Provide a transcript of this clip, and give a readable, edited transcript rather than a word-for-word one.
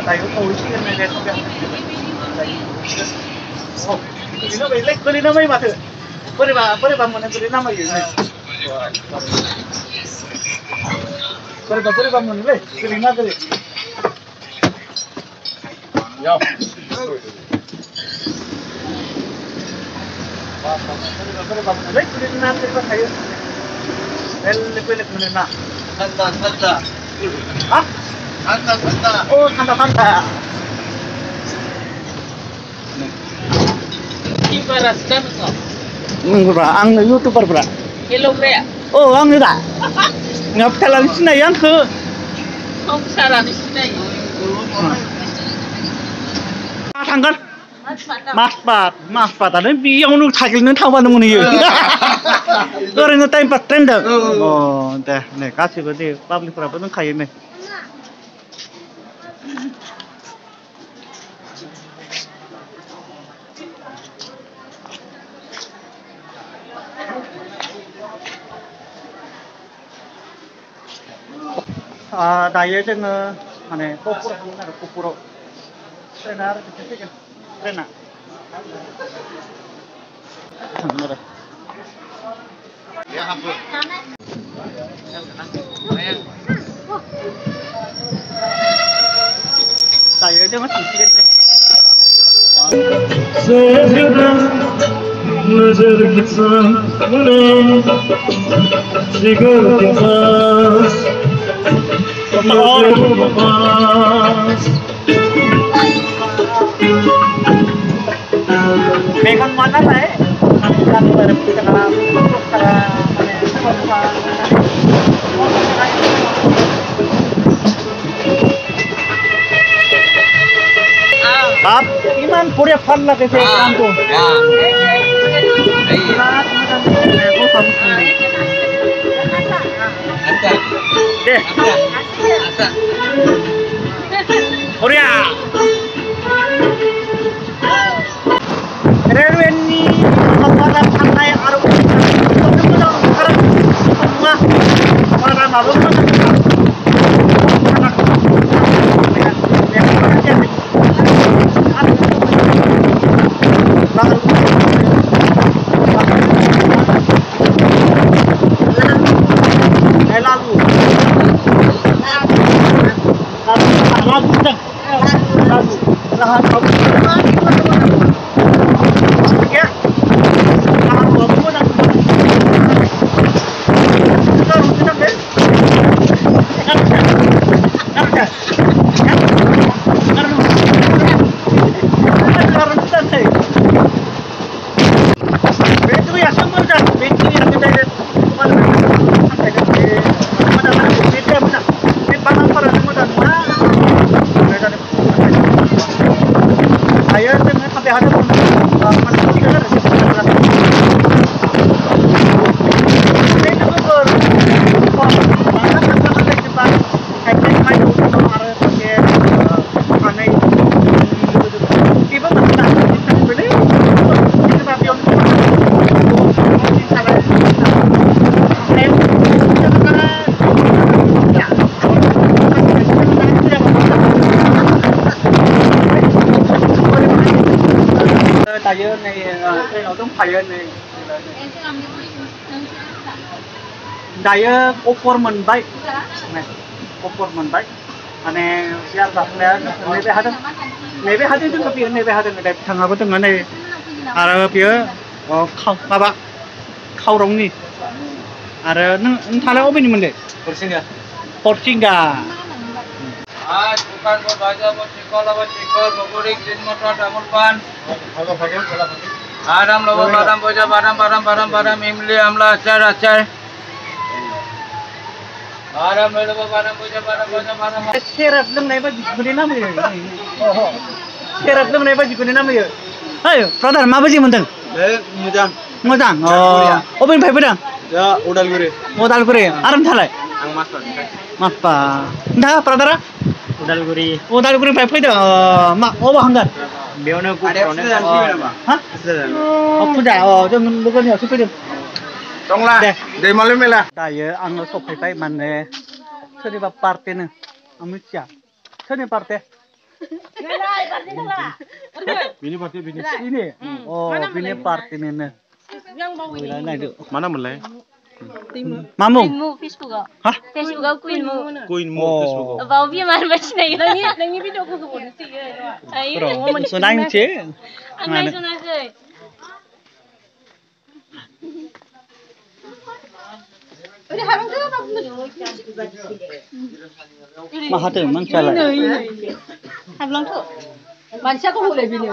दायो बावैसिगोन बे सफैया बेनो बेलाय गोलैनामै माथो बोरैबा मोनो गोलैनामायो बोरैबा मोनोलै गोलैना गोलै याव बोरैबा मोनोलै गोलैना बोरैबा थायो बेलेग मोनोना थान्दा हा थान्दा oh थान्दा Ibarat kan kok? Enggak, ang YouTuber bra. Hello bra. Oh, ang ida. Ngap talang sinay ang ke. Không salah di sini. Tanggal. Maspat. Ada biang nu thagil nu thawban nu ni. Orang nu time pas trend. Oh, dah. Nih kasih berarti public berapa tu kaya nih. 다이에 저는 안에 거꾸로 트레나 이렇게 트레나 뭐래 야 한번 다이에 저는 뒤지겠네 नजर के सामने जिगर के पास Megan mana lah kan आप iman pura fun lah कैसे काम को deh Korea railway ni kawasan pantai Arab betul-betul sekarang semua orang baru Tayo này cái nó cũng phải này Tayo performance baik này performance baik aneh siar baknya nebe hati itu tapi nebe hati nebe thằng apa tuh này ada phía khâu apa khâu rong nih ada neng thala apa nih mende Porsinga bukan baca cikol bogorik jin motor damul pan Adam lobo badam boja badam imli amla acar Adam lobo badam boja badam serap lem naiba jikuni nama ya serap lem naiba jikuni nama ya ayo brother ma baji mundang mudang oh open bhai pedang ya Udalguri aram thalai ang maspa dah brother Udalguri bhai pedang ma oba hanggar बेयावनो हा फुजा जों लोगोनियावसो फैदों दंला दैमालु मेला दायो आङो सफैबाय माने सोरनिबा पार्टिनो आं मिथिया सोरनि party Bini party bini. Ini. Oh, ini party ini. Mana mulai? Mamung. Queenmu Facebookआव Hah? Facebookआव Queenmu Queenmu Facebook. बाव बेमार बासिनाय नोंनि भिडिअखौ होबावनोसै आयो So नायनोसै आं नायसनाखै माहाथो मानसियालाय हाबलांथ' मानसिया गहले बिनो